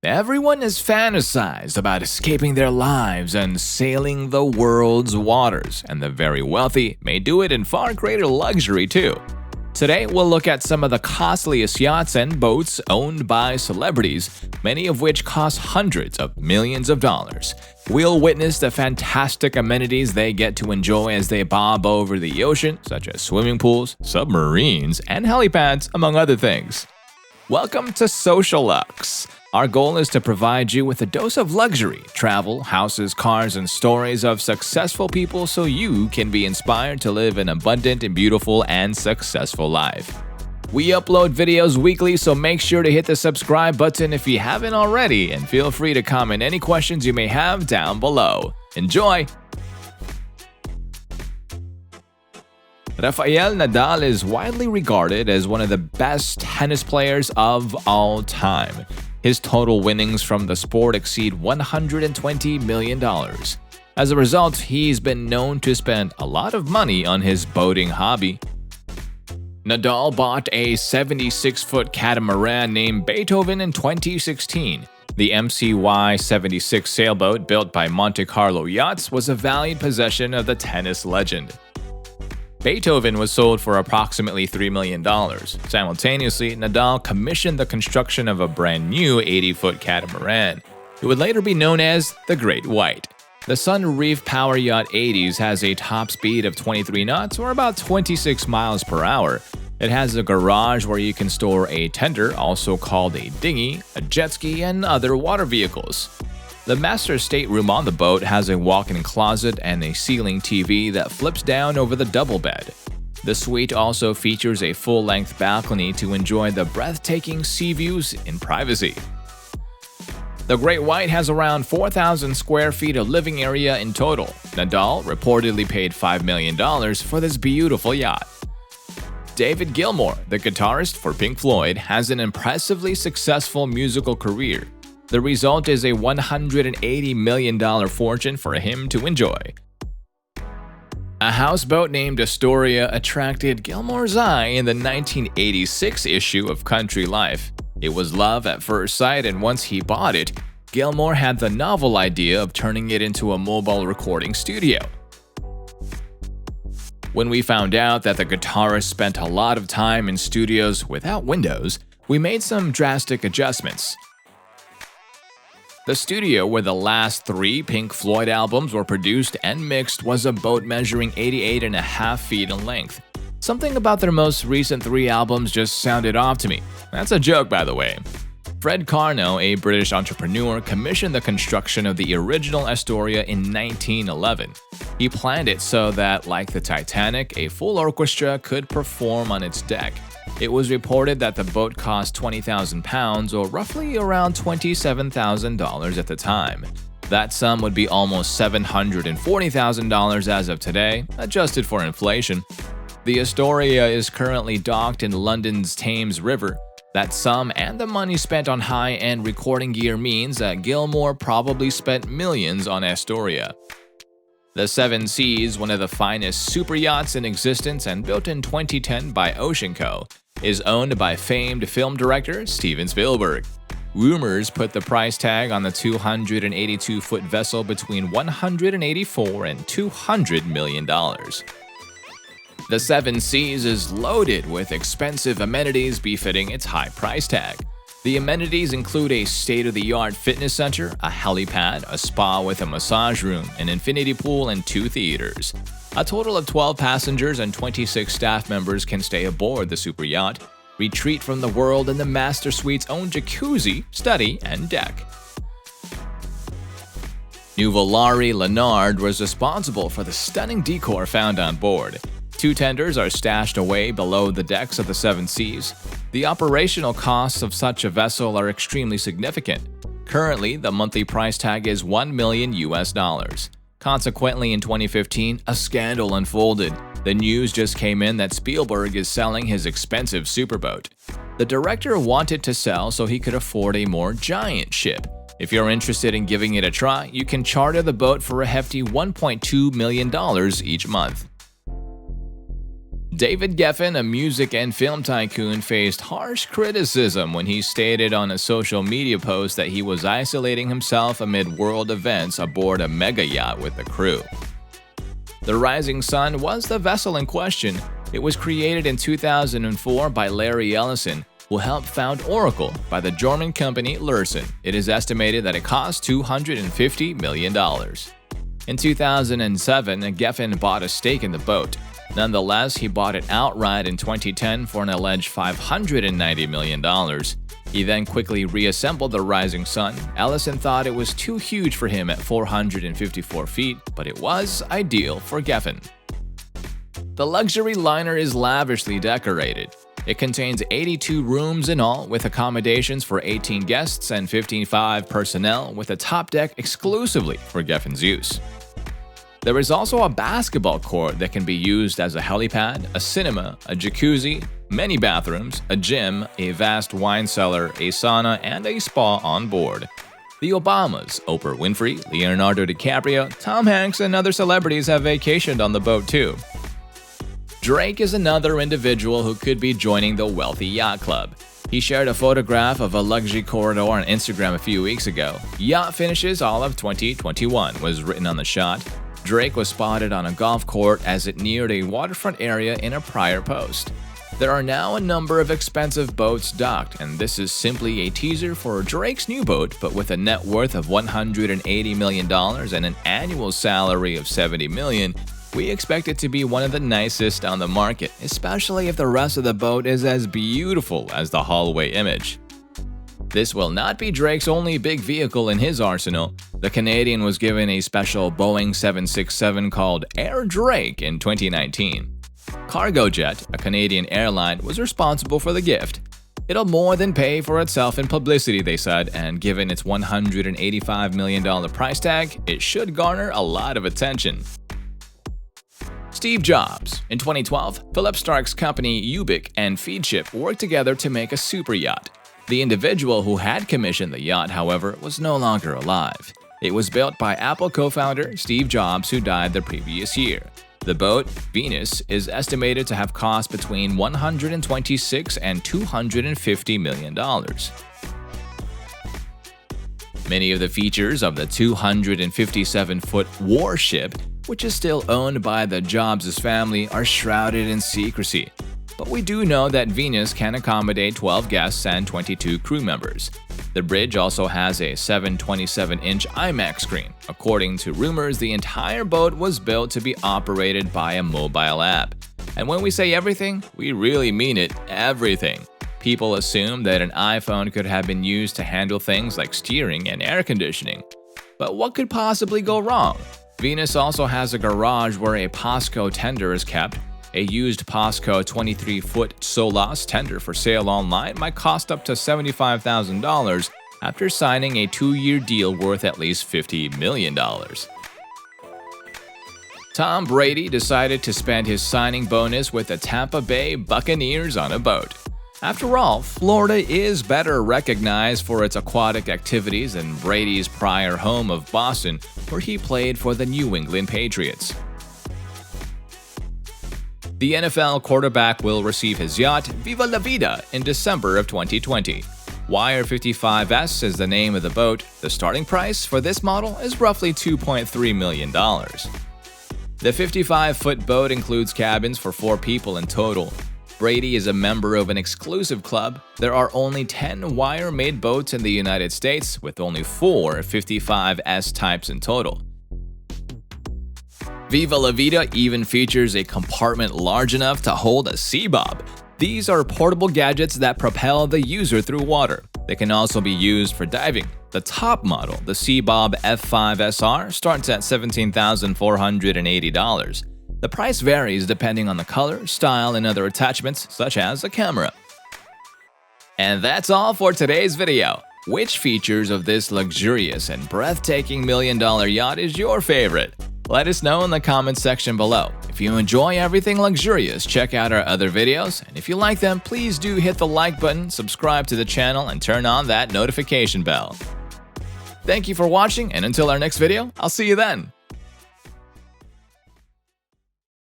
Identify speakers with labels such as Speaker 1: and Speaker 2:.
Speaker 1: Everyone is fantasized about escaping their lives and sailing the world's waters, and the very wealthy may do it in far greater luxury too. Today, we'll look at some of the costliest yachts and boats owned by celebrities, many of which cost hundreds of millions of dollars. We'll witness the fantastic amenities they get to enjoy as they bob over the ocean, such as swimming pools, submarines, and helipads, among other things. Welcome to Social Lux. Our goal is to provide you with a dose of luxury, travel, houses, cars, and stories of successful people so you can be inspired to live an abundant and beautiful and successful life. We upload videos weekly, so make sure to hit the subscribe button if you haven't already, and feel free to comment any questions you may have down below. Enjoy! Rafael Nadal is widely regarded as one of the best tennis players of all time. His total winnings from the sport exceed $120 million. As a result, he's been known to spend a lot of money on his boating hobby. Nadal bought a 76-foot catamaran named Beethoven in 2016. The MCY 76 sailboat built by Monte Carlo Yachts was a valued possession of the tennis legend. Beethoven was sold for approximately $3 million. Simultaneously, Nadal commissioned the construction of a brand new 80-foot catamaran. It would later be known as the Great White. The Sun Reef Power Yacht 80s has a top speed of 23 knots or about 26 miles per hour. It has a garage where you can store a tender, also called a dinghy, a jet ski, and other water vehicles. The master stateroom on the boat has a walk-in closet and a ceiling TV that flips down over the double bed. The suite also features a full-length balcony to enjoy the breathtaking sea views in privacy. The Great White has around 4,000 square feet of living area in total. Nadal reportedly paid $5 million for this beautiful yacht. David Gilmore, the guitarist for Pink Floyd, has an impressively successful musical career. The result is a $180 million fortune for him to enjoy. A houseboat named Astoria attracted Gilmore's eye in the 1986 issue of Country Life. It was love at first sight, and once he bought it, Gilmore had the novel idea of turning it into a mobile recording studio. When we found out that the guitarist spent a lot of time in studios without windows, we made some drastic adjustments. The studio where the last 3 Pink Floyd albums were produced and mixed was a boat measuring 88.5 feet in length. Something about their most recent 3 albums just sounded off to me. That's a joke, by the way. Fred Carno, a British entrepreneur, commissioned the construction of the original Astoria in 1911. He planned it so that, like the Titanic, a full orchestra could perform on its deck. It was reported that the boat cost £20,000 or roughly around $27,000 at the time. That sum would be almost $740,000 as of today, adjusted for inflation. The Astoria is currently docked in London's Thames River. That sum and the money spent on high-end recording gear means that Gilmore probably spent millions on Astoria. The Seven Seas, one of the finest super yachts in existence and built in 2010 by Ocean Co., is owned by famed film director Steven Spielberg. Rumors put the price tag on the 282-foot vessel between $184 and $200 million. The Seven Seas is loaded with expensive amenities befitting its high price tag. The amenities include a state-of-the-art fitness center, a helipad, a spa with a massage room, an infinity pool, and 2 theaters. A total of 12 passengers and 26 staff members can stay aboard the super yacht, retreat from the world in the master suite's own jacuzzi, study, and deck. Nuvolari Leonard was responsible for the stunning decor found on board. 2 tenders are stashed away below the decks of the Seven Seas. The operational costs of such a vessel are extremely significant. Currently, the monthly price tag is $1 million. Consequently, in 2015, a scandal unfolded. The news just came in that Spielberg is selling his expensive superboat. The director wanted to sell so he could afford a more giant ship. If you're interested in giving it a try, you can charter the boat for a hefty $1.2 million each month. David Geffen, a music and film tycoon, faced harsh criticism when he stated on a social media post that he was isolating himself amid world events aboard a mega yacht with the crew. The Rising Sun was the vessel in question. It was created in 2004 by Larry Ellison, who helped found Oracle by the German company Lursen. It is estimated that it cost $250 million. In 2007, Geffen bought a stake in the boat. Nonetheless, he bought it outright in 2010 for an alleged $590 million. He then quickly reassembled the Rising Sun. Ellison thought it was too huge for him at 454 feet, but it was ideal for Geffen. The luxury liner is lavishly decorated. It contains 82 rooms in all, with accommodations for 18 guests and 55 personnel, with a top deck exclusively for Geffen's use. There is also a basketball court that can be used as a helipad, a cinema, a jacuzzi, many bathrooms, a gym, a vast wine cellar, a sauna, and a spa on board. The Obamas, Oprah Winfrey, Leonardo DiCaprio, Tom Hanks, and other celebrities have vacationed on the boat too. Drake is another individual who could be joining the wealthy yacht club. He shared a photograph of a luxury corridor on Instagram a few weeks ago. "Yacht finishes all of 2021" was written on the shot. Drake was spotted on a golf court as it neared a waterfront area in a prior post. There are now a number of expensive boats docked, and this is simply a teaser for Drake's new boat, but with a net worth of $180 million and an annual salary of $70 million. We expect it to be one of the nicest on the market, especially if the rest of the boat is as beautiful as the hallway image. This will not be Drake's only big vehicle in his arsenal. The Canadian was given a special Boeing 767 called Air Drake in 2019. Cargojet, a Canadian airline, was responsible for the gift. It'll more than pay for itself in publicity, they said, and given its $185 million price tag, it should garner a lot of attention. Steve Jobs. In 2012, Philip Stark's company Ubik and Feedship worked together to make a super yacht. The individual who had commissioned the yacht, however, was no longer alive. It was built by Apple co-founder Steve Jobs, who died the previous year. The boat, Venus, is estimated to have cost between $126 and $250 million. Many of the features of the 257-foot warship, which is still owned by the Jobs' family, are shrouded in secrecy. But we do know that Venus can accommodate 12 guests and 22 crew members. The bridge also has a 727-inch IMAX screen. According to rumors, the entire boat was built to be operated by a mobile app. And when we say everything, we really mean it, everything. People assume that an iPhone could have been used to handle things like steering and air conditioning. But what could possibly go wrong? Venus also has a garage where a POSCO tender is kept. A used POSCO 23-foot Solas tender for sale online might cost up to $75,000 after signing a 2-year deal worth at least $50 million. Tom Brady decided to spend his signing bonus with the Tampa Bay Buccaneers on a boat. After all, Florida is better recognized for its aquatic activities than Brady's prior home of Boston, where he played for the New England Patriots. The NFL quarterback will receive his yacht, Viva La Vida, in December of 2020. Wire 55S is the name of the boat. The starting price for this model is roughly $2.3 million. The 55-foot boat includes cabins for 4 people in total. Brady is a member of an exclusive club. There are only 10 wire-made boats in the United States, with only 4 55S types in total. Viva La Vida even features a compartment large enough to hold a sea bob. These are portable gadgets that propel the user through water. They can also be used for diving. The top model, the Sea Bob F5SR, starts at $17,480. The price varies depending on the color, style, and other attachments, such as a camera. And that's all for today's video. Which features of this luxurious and breathtaking million-dollar yacht is your favorite? Let us know in the comments section below. If you enjoy everything luxurious, check out our other videos, and if you like them, please do hit the like button, subscribe to the channel, and turn on that notification bell. Thank you for watching, and until our next video, I'll see you then.